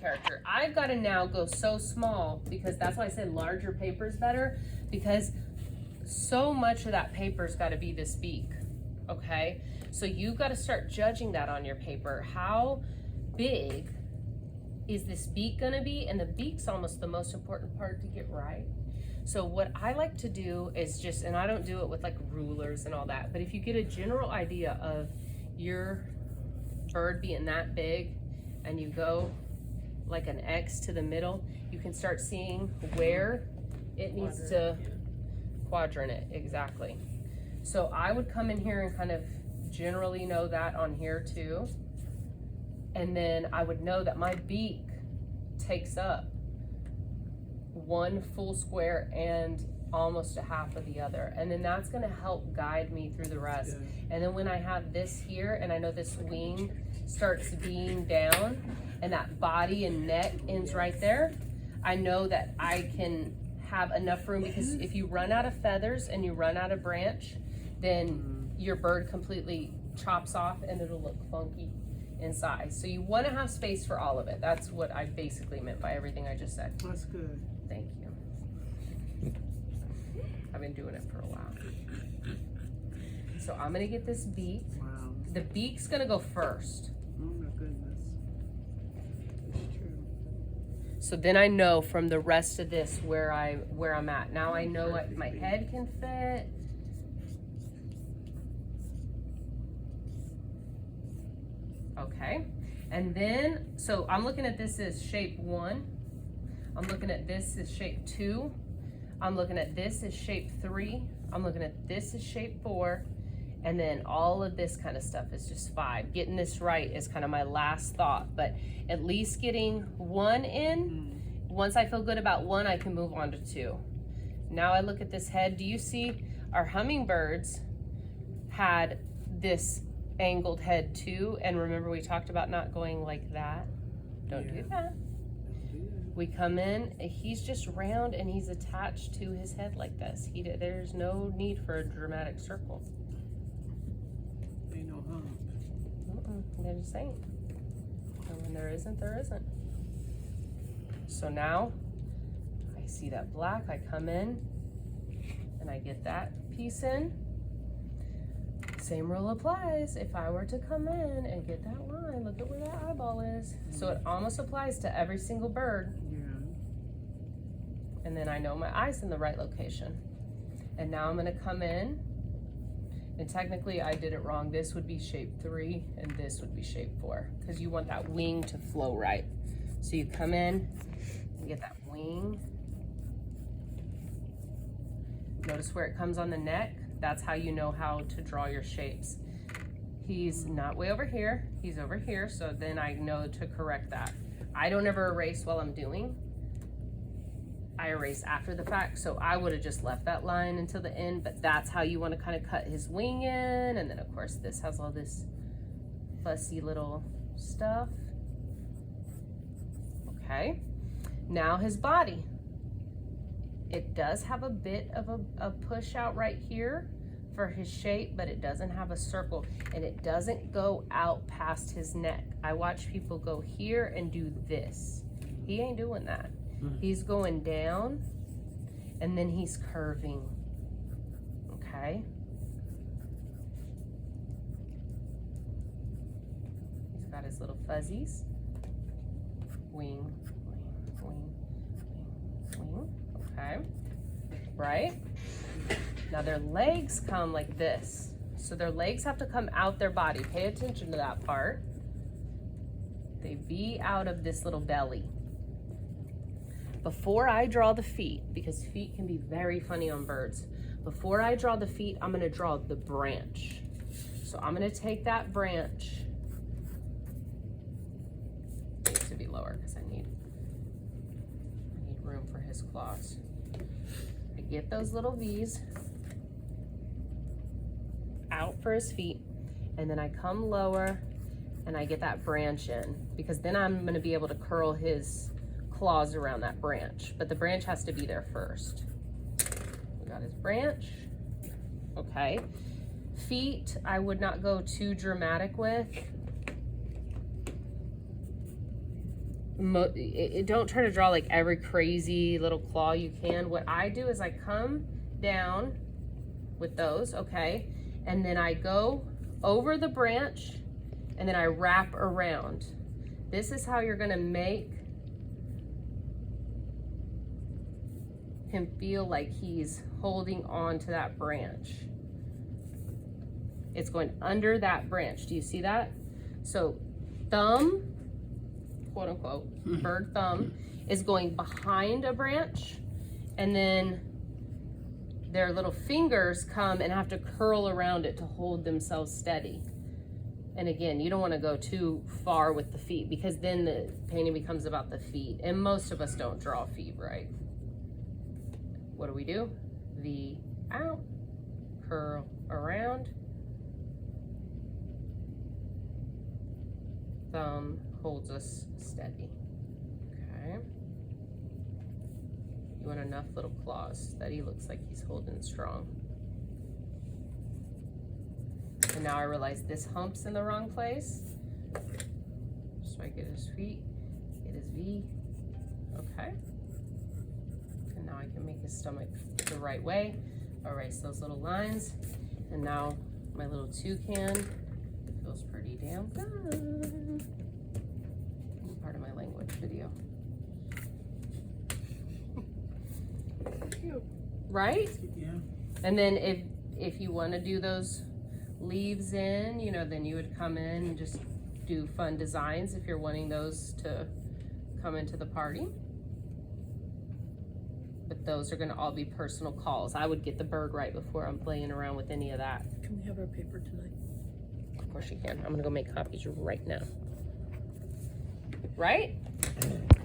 character. I've got to now go so small, because that's why I said larger paper is better, because so much of that paper's got to be this beak, okay? So you've got to start judging that on your paper. How big is this beak gonna be? And the beak's almost the most important part to get right. So what I like to do is just, and I don't do it with like rulers and all that, but if you get a general idea of your bird being that big and you go like an X to the middle, you can start seeing where it needs to quadrant it, exactly. So I would come in here and kind of generally know that on here too. And then I would know that my beak takes up one full square and almost a half of the other. And then that's gonna help guide me through the rest. Yeah. And then when I have this here, and I know this wing starts being down, and that body and neck ends right there, I know that I can have enough room, because if you run out of feathers and you run out of branch, then your bird completely chops off and it'll look funky inside. So you want to have space for all of it. That's what I basically meant by everything I just said. That's good. Thank you. I've been doing it for a while. So I'm going to get this beak. Wow. The beak's going to go first. Oh my goodness. It's true. So then I know from the rest of this where I'm at. Now I know what my head can fit. Okay, and then, so I'm looking at this as shape 1. I'm looking at this as shape 2. I'm looking at this as shape 3. I'm looking at this as shape 4. And then all of this kind of stuff is just 5. Getting this right is kind of my last thought, but at least getting 1 in. Once I feel good about 1, I can move on to 2. Now I look at this head. Do you see our hummingbirds had this angled head too? And remember, we talked about not going like that. Don't do that. We come in, he's just round and he's attached to his head like this. There's no need for a dramatic circle. Ain't no hump. They're just saying. And when there isn't, there isn't. So now I see that black, I come in and I get that piece in. Same rule applies. If I were to come in and get that line, look at where that eyeball is. So it almost applies to every single bird. Yeah. And then I know my eye's in the right location. And now I'm gonna come in, and technically I did it wrong. This would be shape 3 and this would be shape 4, because you want that wing to flow right. So you come in, you get that wing. Notice where it comes on the neck. That's how you know how to draw your shapes. He's not way over here, he's over here, so then I know to correct that. I don't ever erase while I'm doing. I erase after the fact, so I would have just left that line until the end, but that's how you want to kind of cut his wing in. And then of course this has all this fussy little stuff. Okay, now his body. It does have a bit of a push out right here for his shape, but it doesn't have a circle, and it doesn't go out past his neck. I watch people go here and do this. He ain't doing that. He's going down and then he's curving. Okay. He's got his little fuzzies. Wing, wing, wing, wing, wing. Okay, right? Now their legs come like this. So their legs have to come out their body. Pay attention to that part. They be out of this little belly. Before I draw the feet, because feet can be very funny on birds, before I draw the feet, I'm gonna draw the branch. So I'm gonna take that branch. It needs to be lower because I need room for his claws. I get those little V's out for his feet, and then I come lower and I get that branch in, because then I'm gonna be able to curl his claws around that branch, but the branch has to be there first. We got his branch. Okay. Feet, I would not go too dramatic with. don't try to draw like every crazy little claw you can. What I do is I come down with those, okay? And then I go over the branch and then I wrap around. This is how you're gonna make him feel like he's holding on to that branch. It's going under that branch. Do you see that? So thumb, quote unquote, bird thumb, is going behind a branch, and then their little fingers come and have to curl around it to hold themselves steady. And again, you don't want to go too far with the feet because then the painting becomes about the feet. And most of us don't draw feet right. What do? V out, curl around, thumb holds us steady. Okay. You want enough little claws that he looks like he's holding strong. And now I realize this hump's in the wrong place. So I get his feet, get his V. Okay. And now I can make his stomach the right way. Erase those little lines. And now my little toucan feels pretty damn good. Part of my language video. Cute. Right? Yeah. And then if you want to do those leaves in, you know, then you would come in and just do fun designs if you're wanting those to come into the party. But those are going to all be personal calls. I would get the bird right before I'm playing around with any of that. Can we have our paper tonight? Of course you can. I'm going to go make copies right now. Right?